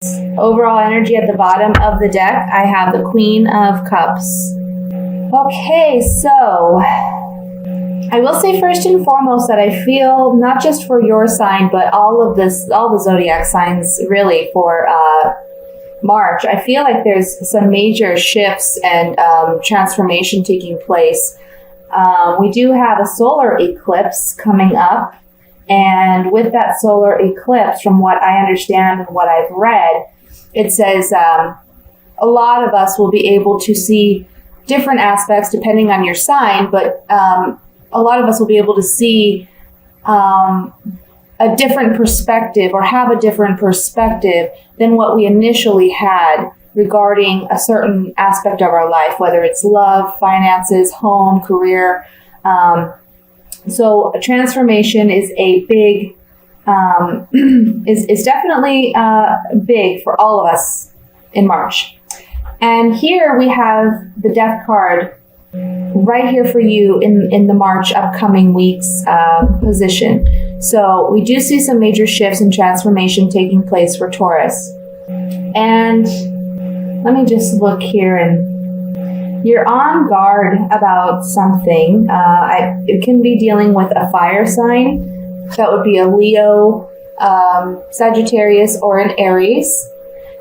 Overall energy at the bottom of the deck, I have the Queen of Cups. Okay, so I will say first and foremost that I feel not just for your sign, but all the zodiac signs really for March, I feel like there's some major shifts and transformation taking place. We do have a solar eclipse coming up. And with that solar eclipse, from what I understand and what I've read, it says a lot of us will be able to see different aspects depending on your sign, but a lot of us will be able to see a different perspective or have a different perspective than what we initially had regarding a certain aspect of our life, whether it's love, finances, home, career. So a transformation is a big, is definitely big for all of us in March. And here we have the Death card right here for you in the March upcoming week's position. So we do see some major shifts and transformation taking place for Taurus. And let me just look here, and you're on guard about something. It can be dealing with a fire sign. That would be a Leo, Sagittarius, or an Aries.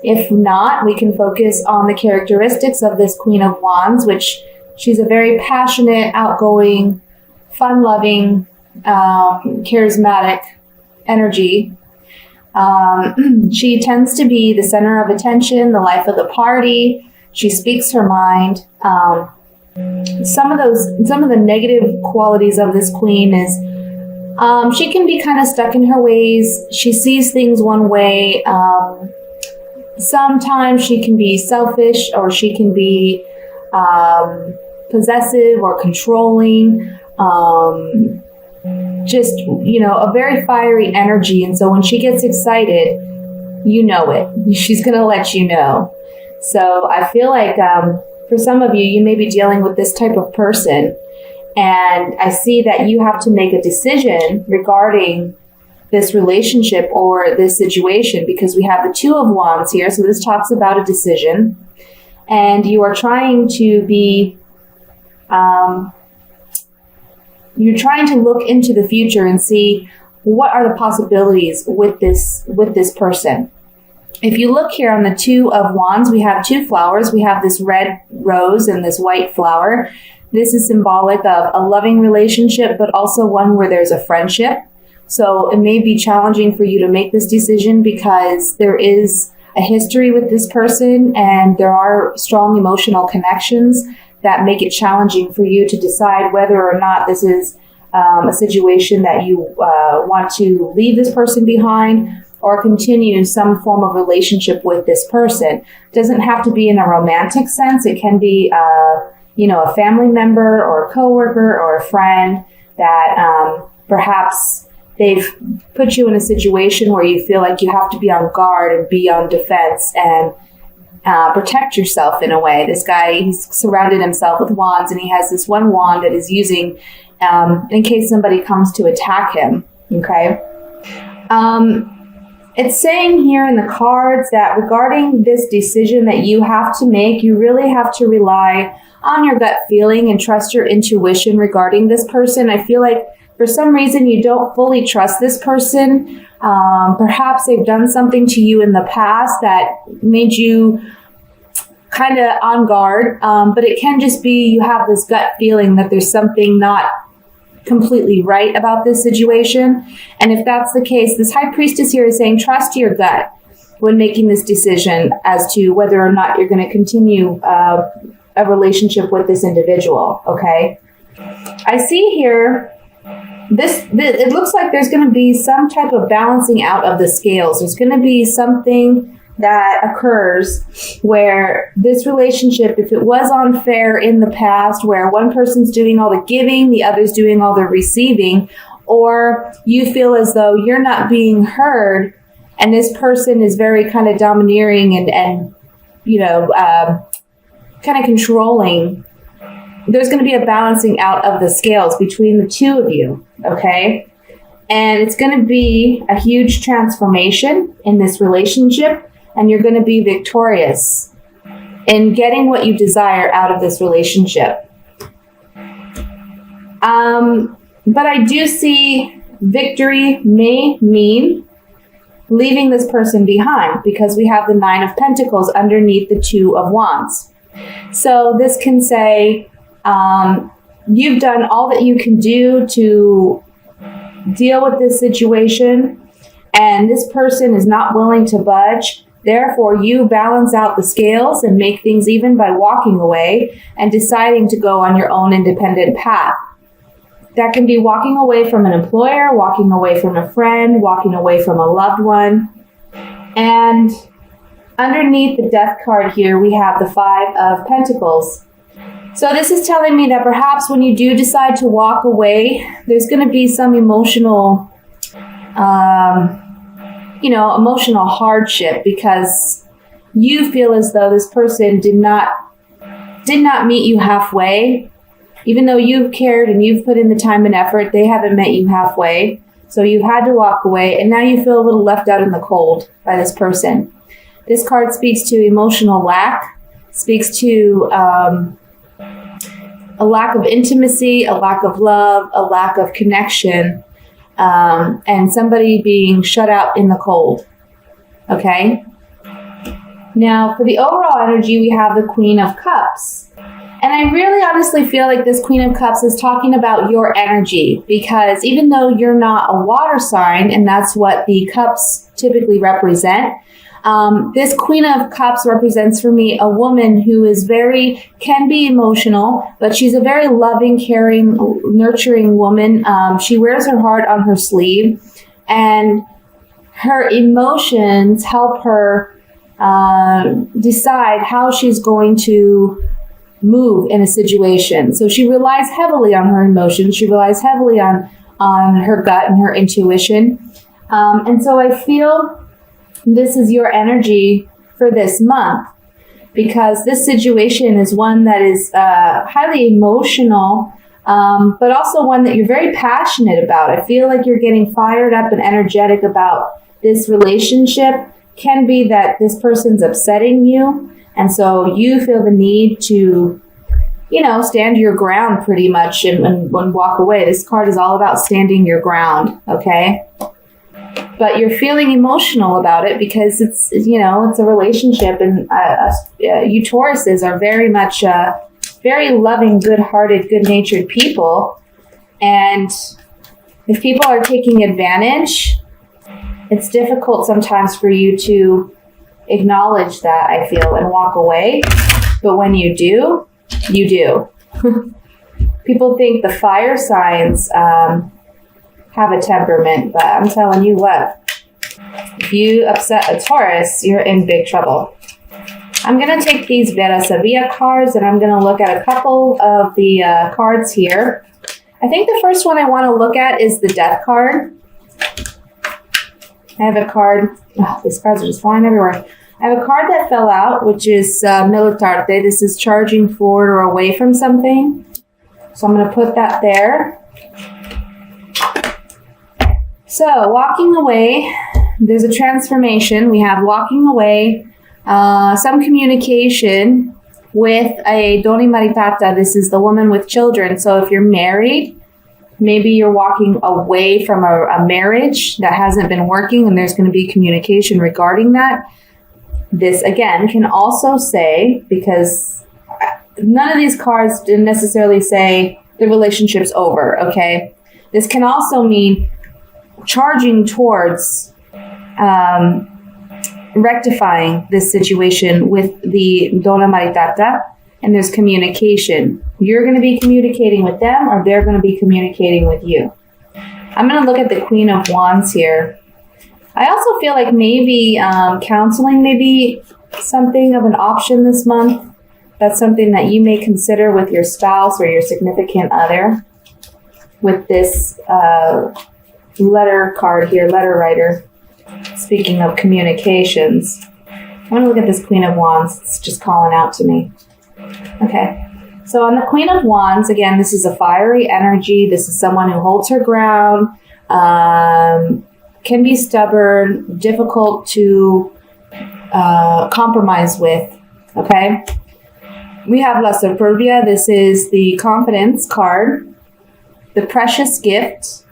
If not, we can focus on the characteristics of this Queen of Wands, which she's a very passionate, outgoing, fun-loving, charismatic energy. She tends to be the center of attention, the life of the party. She speaks her mind. Some of the negative qualities of this queen is she can be kind of stuck in her ways. She sees things one way. Sometimes she can be selfish, or she can be possessive or controlling. Just, a very fiery energy. And so when she gets excited, you know it. She's going to let you know. So I feel like for some of you, you may be dealing with this type of person. And I see that you have to make a decision regarding this relationship or this situation, because we have the Two of Wands here. So this talks about a decision. And you are trying to be... you're trying to look into the future and see what are the possibilities with this person. If you look here on the Two of Wands, we have two flowers. We have this red rose and this white flower. This is symbolic of a loving relationship, but also one where there's a friendship. So it may be challenging for you to make this decision because there is a history with this person and there are strong emotional connections that make it challenging for you to decide whether or not this is a situation that you want to leave this person behind or continue some form of relationship with this person. It doesn't have to be in a romantic sense. It can be, a family member or a coworker or a friend that perhaps they've put you in a situation where you feel like you have to be on guard and be on defense and protect yourself in a way. This guy, he's surrounded himself with wands, and he has this one wand that he's using in case somebody comes to attack him. Okay. It's saying here in the cards that regarding this decision that you have to make, you really have to rely on your gut feeling and trust your intuition regarding this person. I feel like for some reason you don't fully trust this person. Perhaps they've done something to you in the past that made you kind of on guard, but it can just be you have this gut feeling that there's something not completely right about this situation. And if that's the case, this High Priestess here is saying trust your gut when making this decision as to whether or not you're going to continue a relationship with this individual. Okay. I see here it looks like there's going to be some type of balancing out of the scales. There's going to be something that occurs where this relationship, if it was unfair in the past, where one person's doing all the giving, the other's doing all the receiving, or you feel as though you're not being heard and this person is very kind of domineering and kind of controlling, there's going to be a balancing out of the scales between the two of you, okay? And it's going to be a huge transformation in this relationship. and you're going to be victorious in getting what you desire out of this relationship. But I do see victory may mean leaving this person behind, because we have the 9 of Pentacles underneath the 2 of Wands. So this can say, you've done all that you can do to deal with this situation, and this person is not willing to budge. Therefore, you balance out the scales and make things even by walking away and deciding to go on your own independent path. That can be walking away from an employer, walking away from a friend, walking away from a loved one. And underneath the Death card here, we have the 5 of Pentacles. So this is telling me that perhaps when you do decide to walk away, there's going to be some emotional, emotional hardship, because you feel as though this person did not meet you halfway. Even though you've cared and you've put in the time and effort, they haven't met you halfway. So you've had to walk away, and now you feel a little left out in the cold by this person. This card speaks to emotional lack, speaks to a lack of intimacy, a lack of love, a lack of connection, and somebody being shut out in the cold. Okay? Now, for the overall energy, we have the Queen of Cups. And I really honestly feel like this Queen of Cups is talking about your energy, because even though you're not a water sign, and that's what the cups typically represent, this Queen of Cups represents for me a woman who is can be emotional, but she's a very loving, caring, nurturing woman. She wears her heart on her sleeve, and her emotions help her decide how she's going to move in a situation. So she relies heavily on her emotions. She relies heavily on her gut and her intuition. And so I feel this is your energy for this month, because this situation is one that is highly emotional, but also one that you're very passionate about. I feel like you're getting fired up and energetic about this relationship. Can be that this person's upsetting you, and so you feel the need to, stand your ground pretty much and walk away. This card is all about standing your ground, okay? But you're feeling emotional about it because it's a relationship, and you Tauruses are very much very loving, good-hearted, good-natured people. And if people are taking advantage, it's difficult sometimes for you to acknowledge that, I feel, and walk away. But when you do, you do. People think the fire signs have a temperament, but I'm telling you what, if you upset a Taurus, you're in big trouble. I'm going to take these Vera Sevilla cards, and I'm going to look at a couple of the cards here. I think the first one I want to look at is the Death card. I have a card. Oh, these cards are just flying everywhere. I have a card that fell out, which is Militarte. This is charging forward or away from something. So I'm going to put that there. So walking away, there's a transformation. We have walking away, some communication with a Donna Maritata. This is the woman with children. So if you're married, maybe you're walking away from a marriage that hasn't been working, and there's going to be communication regarding that. This, again, can also say, because none of these cards didn't necessarily say the relationship's over, okay? This can also mean charging towards rectifying this situation with the Donna Maritata, and there's communication. You're going to be communicating with them, or they're going to be communicating with you. I'm going to look at the Queen of Wands here. I also feel like maybe counseling may be something of an option this month. That's something that you may consider with your spouse or your significant other. With this letter card here, letter writer. Speaking of communications, I'm going to look at this Queen of Wands. It's just calling out to me. Okay. So on the Queen of Wands, again, this is a fiery energy. This is someone who holds her ground, can be stubborn, difficult to compromise with. Okay. We have La Superbia. This is the confidence card, the precious gift,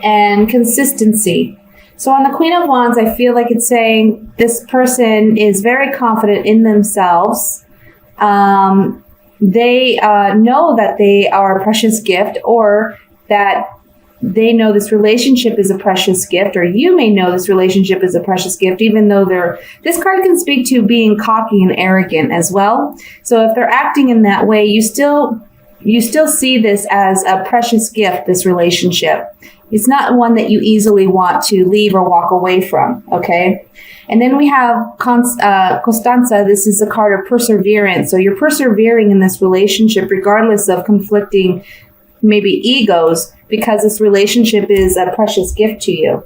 and consistency. So on the Queen of Wands, I feel like it's saying this person is very confident in themselves. They know that they are a precious gift, or that they know this relationship is a precious gift, or you may know this relationship is a precious gift, even though this card can speak to being cocky and arrogant as well. So if they're acting in that way, you still see this as a precious gift, this relationship. It's not one that you easily want to leave or walk away from, okay? And then we have Constanza. This is a card of perseverance. So you're persevering in this relationship regardless of conflicting maybe egos, because this relationship is a precious gift to you.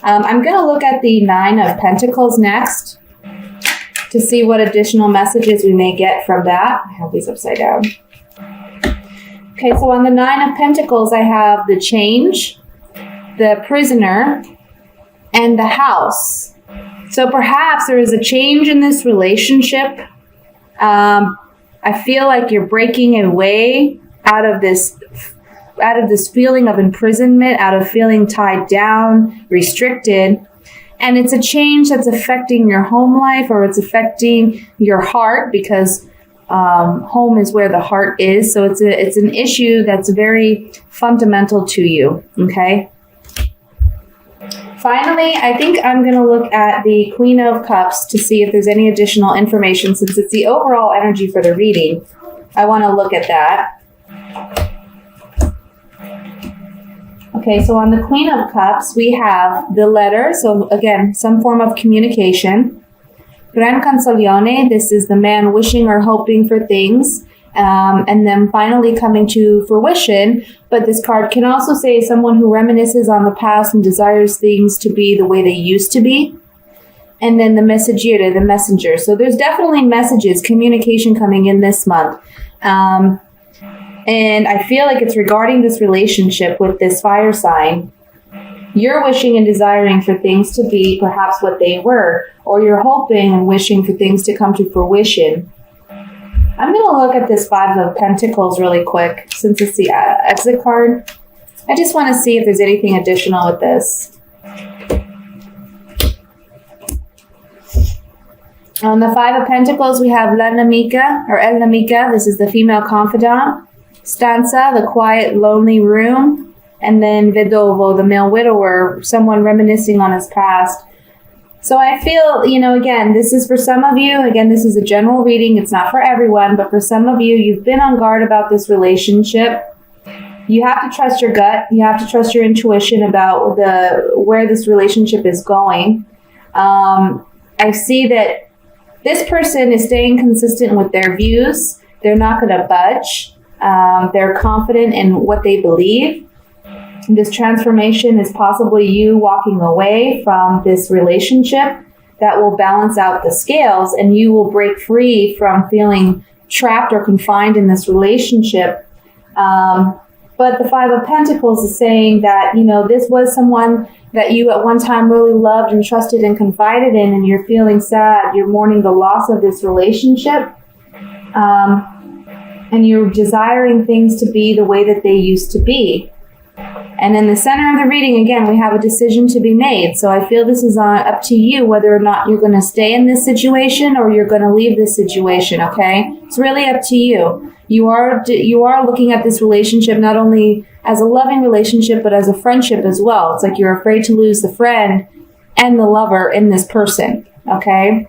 I'm going to look at the Nine of Pentacles next to see what additional messages we may get from that. I have these upside down. Okay, so on the Nine of Pentacles, I have the Change, the Prisoner, and the House. So perhaps there is a change in this relationship. I feel like you're breaking away out of this feeling of imprisonment, out of feeling tied down, restricted. And it's a change that's affecting your home life, or it's affecting your heart, because home is where the heart is. So it's an issue that's very fundamental to you. Okay. Finally, I think I'm going to look at the Queen of Cups to see if there's any additional information, since it's the overall energy for the reading. I want to look at that. Okay, so on the Queen of Cups, we have the letter. So again, some form of communication. Gran Canzoniere, this is the man wishing or hoping for things, and then finally coming to fruition. But this card can also say someone who reminisces on the past and desires things to be the way they used to be. And then the Messaggero, the messenger. So there's definitely messages, communication coming in this month. And I feel like it's regarding this relationship with this fire sign. You're wishing and desiring for things to be perhaps what they were, or you're hoping and wishing for things to come to fruition. I'm going to look at this Five of Pentacles really quick, since it's the exit card. I just want to see if there's anything additional with this. On the Five of Pentacles, we have La Nemica, or El Nemica. This is the female confidant. Stanza, the quiet, lonely room. And then Vedovo, the male widower, someone reminiscing on his past. So I feel, again, this is for some of you. Again, this is a general reading. It's not for everyone, but for some of you, you've been on guard about this relationship. You have to trust your gut. You have to trust your intuition about where this relationship is going. I see that this person is staying consistent with their views. They're not going to budge. They're confident in what they believe. This transformation is possibly you walking away from this relationship that will balance out the scales, and you will break free from feeling trapped or confined in this relationship. But the Five of Pentacles is saying that, this was someone that you at one time really loved and trusted and confided in, and you're feeling sad. You're mourning the loss of this relationship. And you're desiring things to be the way that they used to be. And in the center of the reading, again, we have a decision to be made. So I feel this is up to you whether or not you're going to stay in this situation or you're going to leave this situation, okay? It's really up to you. You are looking at this relationship not only as a loving relationship, but as a friendship as well. It's like you're afraid to lose the friend and the lover in this person, okay?